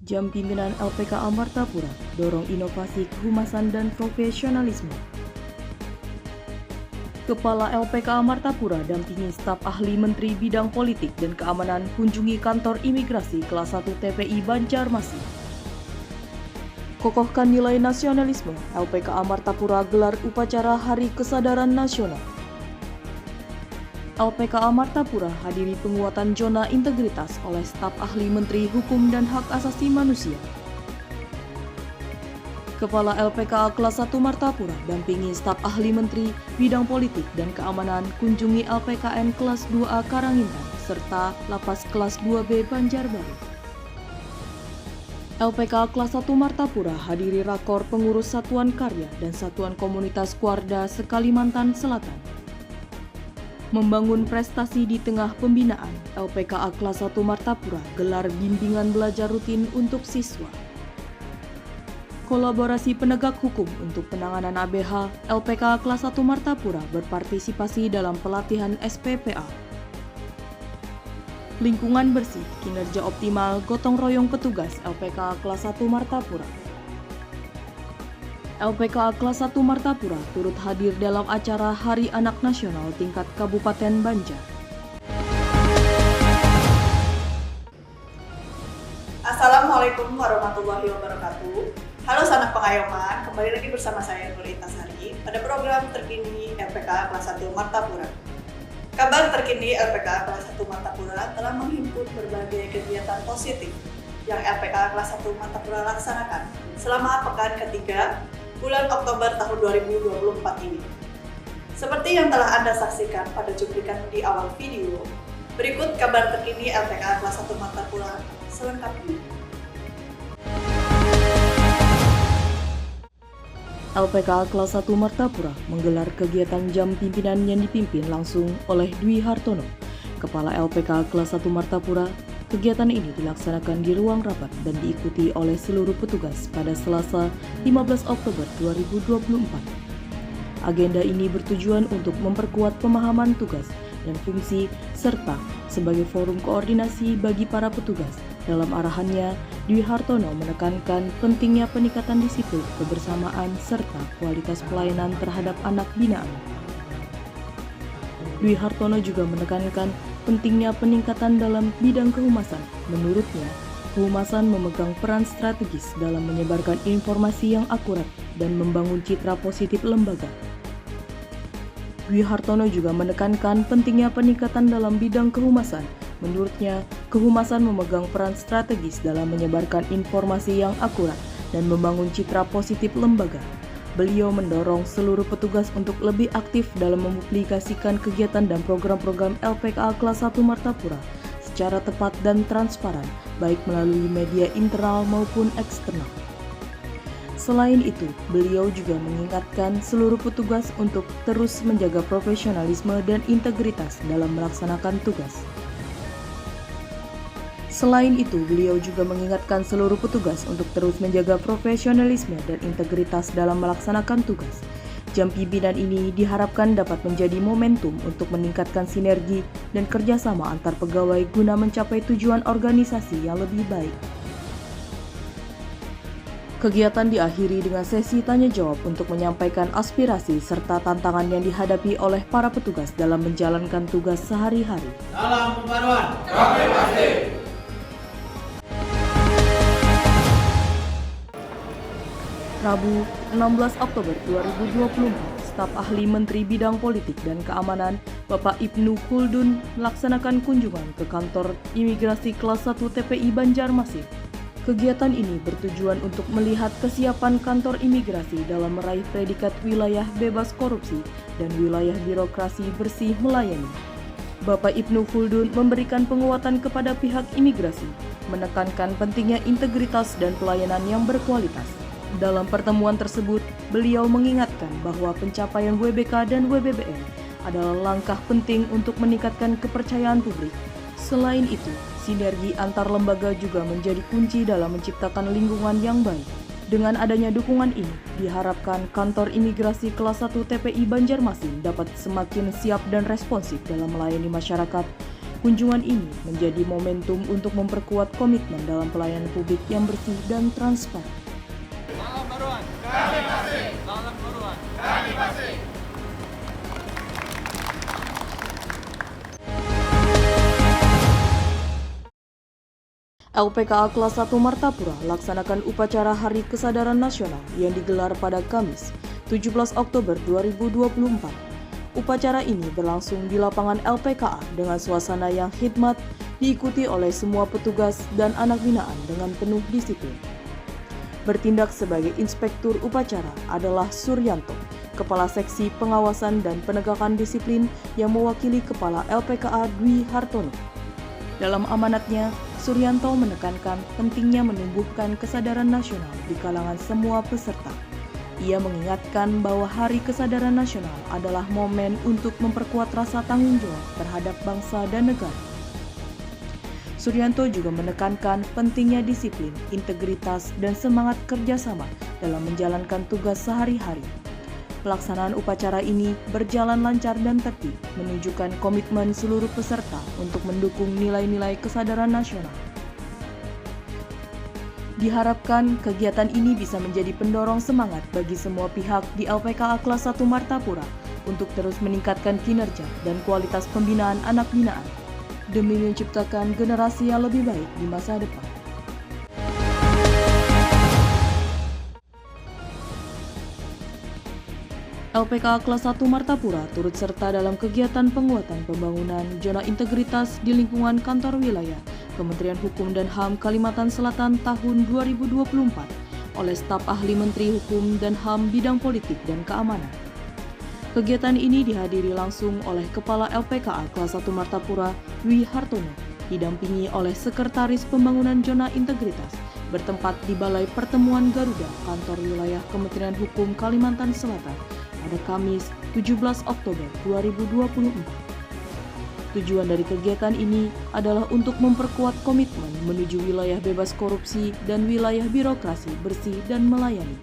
Jam Pimpinan LPKA Martapura, dorong inovasi kehumasan dan profesionalisme. Kepala LPKA Martapura dampingi staf ahli Menteri Bidang Politik dan Keamanan kunjungi kantor imigrasi kelas 1 TPI Banjarmasin. Kokohkan nilai nasionalisme, LPKA Martapura gelar upacara Hari Kesadaran Nasional. LPKA Martapura hadiri penguatan zona integritas oleh staf ahli Menteri Hukum dan Hak Asasi Manusia. Kepala LPKA kelas 1 Martapura dampingi staf ahli Menteri Bidang Politik dan Keamanan kunjungi LPKN kelas 2A Karangintan serta Lapas kelas 2B Banjarbaru. LPKA kelas 1 Martapura hadiri rakor pengurus Satuan Karya dan Satuan Komunitas Kuarda se-Kalimantan Selatan. Membangun prestasi di tengah pembinaan, LPKA kelas 1 Martapura gelar bimbingan belajar rutin untuk siswa. Kolaborasi penegak hukum untuk penanganan ABH, LPKA kelas 1 Martapura berpartisipasi dalam pelatihan SPPA. Lingkungan bersih, kinerja optimal, gotong royong petugas LPKA kelas 1 Martapura. LPKA kelas 1 Martapura turut hadir dalam acara Hari Anak Nasional tingkat Kabupaten Banjar. Assalamualaikum warahmatullahi wabarakatuh. Halo sanak pengayoman, kembali lagi bersama saya Nur Intasari pada program terkini LPKA kelas 1 Martapura. Kabar terkini LPKA kelas 1 Martapura telah menghimpun berbagai kegiatan positif yang LPKA kelas 1 Martapura laksanakan selama pekan ketiga bulan Oktober tahun 2024 ini. Seperti yang telah Anda saksikan pada cuplikan di awal video, berikut kabar terkini LPKA kelas 1 Martapura selengkapnya. LPKA kelas 1 Martapura menggelar kegiatan jam pimpinan yang dipimpin langsung oleh Dwi Hartono, Kepala LPKA kelas 1 Martapura. Kegiatan ini dilaksanakan di ruang rapat dan diikuti oleh seluruh petugas pada Selasa 15 Oktober 2024. Agenda ini bertujuan untuk memperkuat pemahaman tugas dan fungsi serta sebagai forum koordinasi bagi para petugas. Dalam arahannya, Dwi Hartono menekankan pentingnya peningkatan disiplin, kebersamaan, serta kualitas pelayanan terhadap anak binaan. Dwi Hartono juga menekankan pentingnya peningkatan dalam bidang kehumasan. Menurutnya, kehumasan memegang peran strategis dalam menyebarkan informasi yang akurat dan membangun citra positif lembaga. Dwi Hartono juga menekankan pentingnya peningkatan dalam bidang kehumasan. Menurutnya, kehumasan memegang peran strategis dalam menyebarkan informasi yang akurat dan membangun citra positif lembaga. Beliau mendorong seluruh petugas untuk lebih aktif dalam mempublikasikan kegiatan dan program-program LPKA kelas 1 Martapura secara tepat dan transparan, baik melalui media internal maupun eksternal. Selain itu, beliau juga mengingatkan seluruh petugas untuk terus menjaga profesionalisme dan integritas dalam melaksanakan tugas. Selain itu, beliau juga mengingatkan seluruh petugas untuk terus menjaga profesionalisme dan integritas dalam melaksanakan tugas. Jam pimpinan ini diharapkan dapat menjadi momentum untuk meningkatkan sinergi dan kerjasama antar pegawai guna mencapai tujuan organisasi yang lebih baik. Kegiatan diakhiri dengan sesi tanya-jawab untuk menyampaikan aspirasi serta tantangan yang dihadapi oleh para petugas dalam menjalankan tugas sehari-hari. Salam pembaruan, kami pasti. Rabu, 16 Oktober 2024, staf ahli Menteri Bidang Politik dan Keamanan, Bapak Ibnu Khuldun melaksanakan kunjungan ke kantor imigrasi kelas 1 TPI Banjarmasin. Kegiatan ini bertujuan untuk melihat kesiapan kantor imigrasi dalam meraih predikat wilayah bebas korupsi dan wilayah birokrasi bersih melayani. Bapak Ibnu Khuldun memberikan penguatan kepada pihak imigrasi, menekankan pentingnya integritas dan pelayanan yang berkualitas. Dalam pertemuan tersebut, beliau mengingatkan bahwa pencapaian WBK dan WBBM adalah langkah penting untuk meningkatkan kepercayaan publik. Selain itu, sinergi antar lembaga juga menjadi kunci dalam menciptakan lingkungan yang baik. Dengan adanya dukungan ini, diharapkan kantor imigrasi kelas 1 TPI Banjarmasin dapat semakin siap dan responsif dalam melayani masyarakat Kunjungan ini menjadi momentum untuk memperkuat komitmen dalam pelayanan publik yang bersih dan transparan. Salam Baruan. Kami pasti. Salam Baruan. Kami pasti. LPKA Kelas 1 Martapura laksanakan upacara Hari Kesadaran Nasional yang digelar pada Kamis, 17 Oktober 2024. Upacara ini berlangsung di lapangan LPKA dengan suasana yang khidmat, diikuti oleh semua petugas dan anak binaan dengan penuh disiplin. Bertindak sebagai inspektur upacara adalah Suryanto, Kepala Seksi Pengawasan dan Penegakan Disiplin yang mewakili Kepala LPKA Dwi Hartono. Dalam amanatnya, Suryanto menekankan pentingnya menumbuhkan kesadaran nasional di kalangan semua peserta. Ia mengingatkan bahwa Hari Kesadaran Nasional adalah momen untuk memperkuat rasa tanggung jawab terhadap bangsa dan negara. Suryanto juga menekankan pentingnya disiplin, integritas, dan semangat kerjasama dalam menjalankan tugas sehari-hari. Pelaksanaan upacara ini berjalan lancar dan tertib, menunjukkan komitmen seluruh peserta untuk mendukung nilai-nilai kesadaran nasional. Diharapkan kegiatan ini bisa menjadi pendorong semangat bagi semua pihak di LPKA Kelas 1 Martapura untuk terus meningkatkan kinerja dan kualitas pembinaan anak binaan demi menciptakan generasi yang lebih baik di masa depan. LPKA Kelas 1 Martapura turut serta dalam kegiatan penguatan pembangunan zona integritas di lingkungan kantor wilayah Kementerian Hukum dan HAM Kalimantan Selatan tahun 2024 oleh staf ahli Menteri Hukum dan HAM bidang politik dan keamanan. Kegiatan ini dihadiri langsung oleh Kepala LPKA Kelas 1 Martapura Dwi Hartono, didampingi oleh Sekretaris Pembangunan Zona Integritas, bertempat di Balai Pertemuan Garuda Kantor Wilayah Kementerian Hukum Kalimantan Selatan pada Kamis 17 Oktober 2024. Tujuan dari kegiatan ini adalah untuk memperkuat komitmen menuju wilayah bebas korupsi dan wilayah birokrasi bersih dan melayani.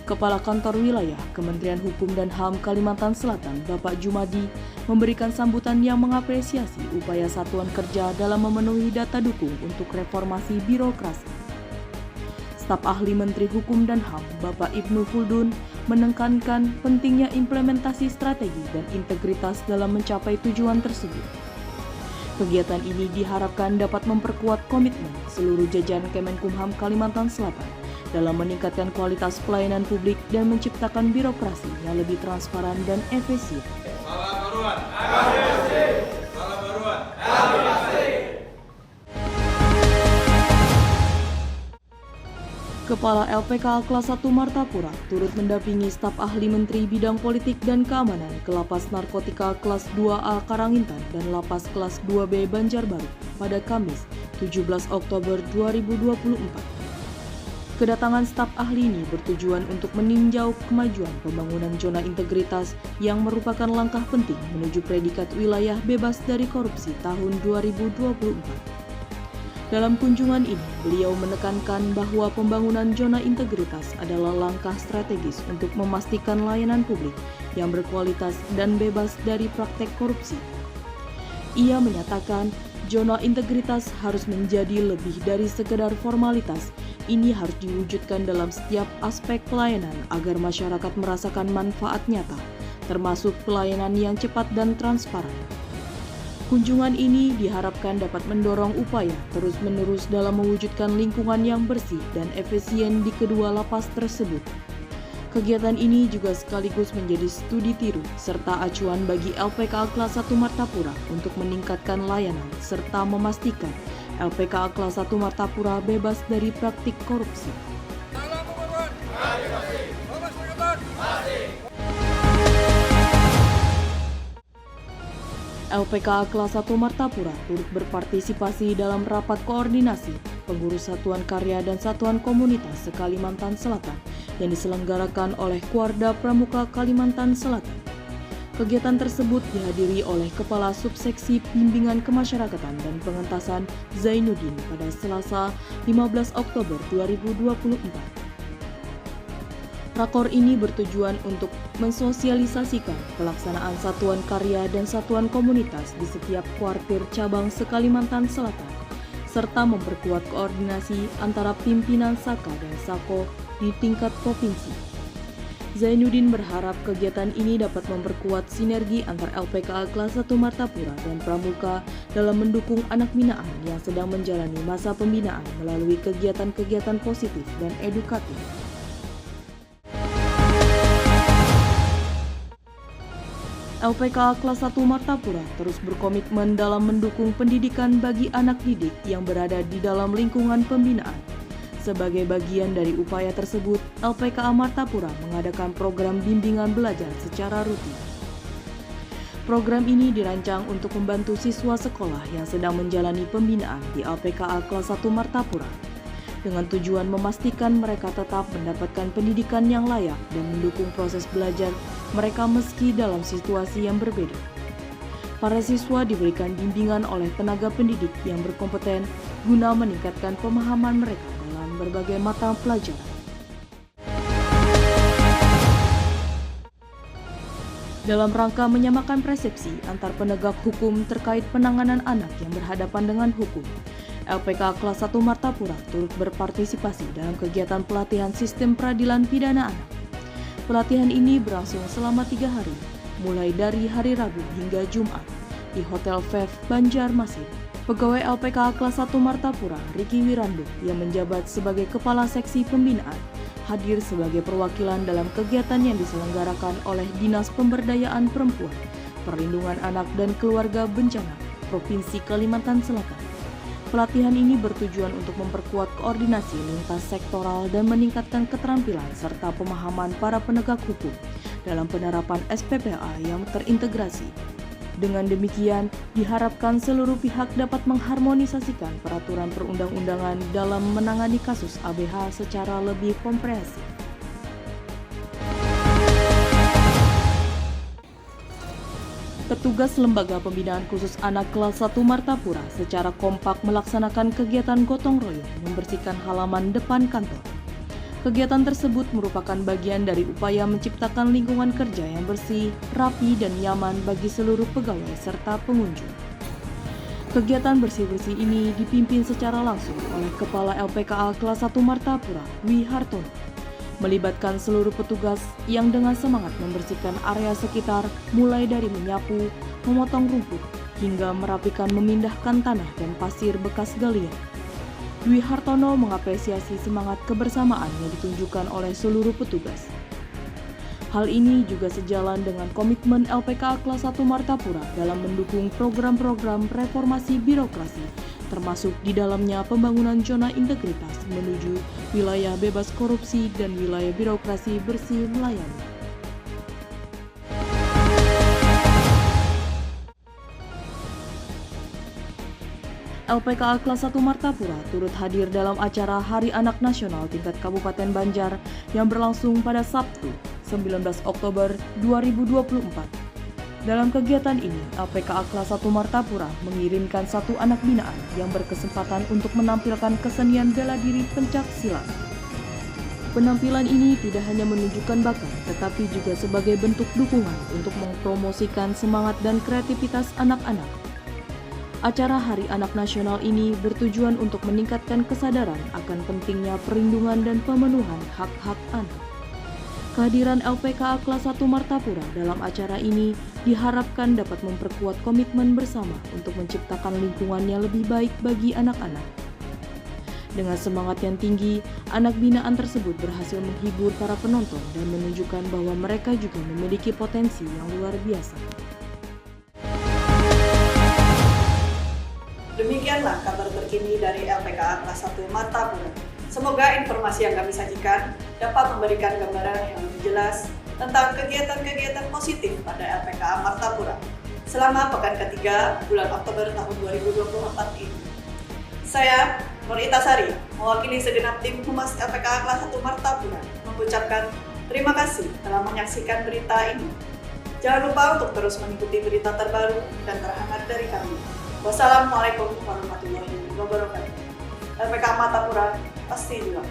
Kepala Kantor Wilayah Kementerian Hukum dan HAM Kalimantan Selatan, Bapak Jumadi, memberikan sambutan yang mengapresiasi upaya satuan kerja dalam memenuhi data dukung untuk reformasi birokrasi. Staf ahli Menteri Hukum dan HAM, Bapak Ibnu Khuldun, menekankan pentingnya implementasi strategi dan integritas dalam mencapai tujuan tersebut. Kegiatan ini diharapkan dapat memperkuat komitmen seluruh jajaran Kemenkumham Kalimantan Selatan dalam meningkatkan kualitas pelayanan publik dan menciptakan birokrasi yang lebih transparan dan efisien. Salam Baruan. Kami pasti. Salam Baruan. Kami pasti. Kepala LPKA Kelas 1 Martapura turut mendampingi staf ahli Menteri Bidang Politik dan Keamanan ke Lapas Narkotika Kelas 2A Karangintan dan Lapas Kelas 2B Banjarbaru pada Kamis 17 Oktober 2024. Kedatangan staf ahli ini bertujuan untuk meninjau kemajuan pembangunan zona integritas yang merupakan langkah penting menuju predikat wilayah bebas dari korupsi tahun 2024. Dalam kunjungan ini, beliau menekankan bahwa pembangunan zona integritas adalah langkah strategis untuk memastikan layanan publik yang berkualitas dan bebas dari praktek korupsi. Ia menyatakan, zona integritas harus menjadi lebih dari sekedar formalitas. Ini harus diwujudkan dalam setiap aspek pelayanan agar masyarakat merasakan manfaat nyata, termasuk pelayanan yang cepat dan transparan. Kunjungan ini diharapkan dapat mendorong upaya terus-menerus dalam mewujudkan lingkungan yang bersih dan efisien di kedua lapas tersebut. Kegiatan ini juga sekaligus menjadi studi tiru serta acuan bagi LPKA Kelas 1 Martapura untuk meningkatkan layanan serta memastikan LPKA Kelas 1 Martapura bebas dari praktik korupsi. Salam Baruan. Kami pasti. Bapak Sekretari. Pasti. LPKA Kelas 1 Martapura turut berpartisipasi dalam rapat koordinasi pengurus Satuan Karya dan Satuan Komunitas se-Kalimantan Selatan yang diselenggarakan oleh Kuarda Pramuka Kalimantan Selatan. Kegiatan tersebut dihadiri oleh Kepala Subseksi Bimbingan Kemasyarakatan dan Pengentasan Zainuddin pada Selasa 15 Oktober 2024. Rakor ini bertujuan untuk mensosialisasikan pelaksanaan satuan karya dan satuan komunitas di setiap kuartir cabang se-Kalimantan Selatan, serta memperkuat koordinasi antara pimpinan Saka dan Sako di tingkat provinsi. Zainuddin berharap kegiatan ini dapat memperkuat sinergi antar LPKA kelas 1 Martapura dan Pramuka dalam mendukung anak binaan yang sedang menjalani masa pembinaan melalui kegiatan-kegiatan positif dan edukatif. LPKA kelas 1 Martapura terus berkomitmen dalam mendukung pendidikan bagi anak didik yang berada di dalam lingkungan pembinaan. Sebagai bagian dari upaya tersebut, LPKA Martapura mengadakan program bimbingan belajar secara rutin. Program ini dirancang untuk membantu siswa sekolah yang sedang menjalani pembinaan di LPKA kelas 1 Martapura, dengan tujuan memastikan mereka tetap mendapatkan pendidikan yang layak dan mendukung proses belajar mereka meski dalam situasi yang berbeda. Para siswa diberikan bimbingan oleh tenaga pendidik yang berkompeten guna meningkatkan pemahaman mereka dalam berbagai mata pelajaran. Dalam rangka menyamakan persepsi antar penegak hukum terkait penanganan anak yang berhadapan dengan hukum, LPKA kelas 1 Martapura turut berpartisipasi dalam kegiatan pelatihan sistem peradilan pidana anak. Pelatihan ini berlangsung selama 3 hari, mulai dari hari Rabu hingga Jumat, di Hotel Vev Banjarmasin. Pegawai LPKA kelas 1 Martapura, Riki Wirando, yang menjabat sebagai Kepala Seksi Pembinaan, hadir sebagai perwakilan dalam kegiatan yang diselenggarakan oleh Dinas Pemberdayaan Perempuan, Perlindungan Anak dan Keluarga Bencana, Provinsi Kalimantan Selatan. Pelatihan ini bertujuan untuk memperkuat koordinasi lintas sektoral dan meningkatkan keterampilan serta pemahaman para penegak hukum dalam penerapan SPPA yang terintegrasi. Dengan demikian, diharapkan seluruh pihak dapat mengharmonisasikan peraturan perundang-undangan dalam menangani kasus ABH secara lebih komprehensif. Petugas Lembaga Pembinaan Khusus Anak kelas 1 Martapura secara kompak melaksanakan kegiatan gotong royong membersihkan halaman depan kantor. Kegiatan tersebut merupakan bagian dari upaya menciptakan lingkungan kerja yang bersih, rapi, dan nyaman bagi seluruh pegawai serta pengunjung. Kegiatan bersih-bersih ini dipimpin secara langsung oleh Kepala LPKA kelas 1 Martapura, Dwi Hartono, melibatkan seluruh petugas yang dengan semangat membersihkan area sekitar mulai dari menyapu, memotong rumput, hingga merapikan memindahkan tanah dan pasir bekas galian. Dwi Hartono mengapresiasi semangat kebersamaan yang ditunjukkan oleh seluruh petugas. Hal ini juga sejalan dengan komitmen LPKA kelas 1 Martapura dalam mendukung program-program reformasi birokrasi, termasuk di dalamnya pembangunan zona integritas menuju wilayah bebas korupsi dan wilayah birokrasi bersih melayani. LPKA kelas 1 Martapura turut hadir dalam acara Hari Anak Nasional tingkat Kabupaten Banjar yang berlangsung pada Sabtu, 19 Oktober 2024. Dalam kegiatan ini, LPKA kelas 1 Martapura mengirimkan satu anak binaan yang berkesempatan untuk menampilkan kesenian bela diri pencak silat. Penampilan ini tidak hanya menunjukkan bakat, tetapi juga sebagai bentuk dukungan untuk mempromosikan semangat dan kreativitas anak-anak. Acara Hari Anak Nasional ini bertujuan untuk meningkatkan kesadaran akan pentingnya perlindungan dan pemenuhan hak-hak anak. Kehadiran LPKA kelas 1 Martapura dalam acara ini diharapkan dapat memperkuat komitmen bersama untuk menciptakan lingkungan yang lebih baik bagi anak-anak. Dengan semangat yang tinggi, anak binaan tersebut berhasil menghibur para penonton dan menunjukkan bahwa mereka juga memiliki potensi yang luar biasa. Demikianlah kabar terkini dari LPKA kelas 1 Martapura. Semoga informasi yang kami sajikan dapat memberikan gambaran yang lebih jelas tentang kegiatan-kegiatan positif pada LPKA Martapura selama pekan ketiga bulan Oktober tahun 2024 ini. Saya, Nur Itasari, mewakili segenap tim Humas LPKA kelas 1 Martapura, mengucapkan terima kasih telah menyaksikan berita ini. Jangan lupa untuk terus mengikuti berita terbaru dan terhangat dari kami. Wassalamualaikum warahmatullahi wabarakatuh. LPKA Martapura pasti juga.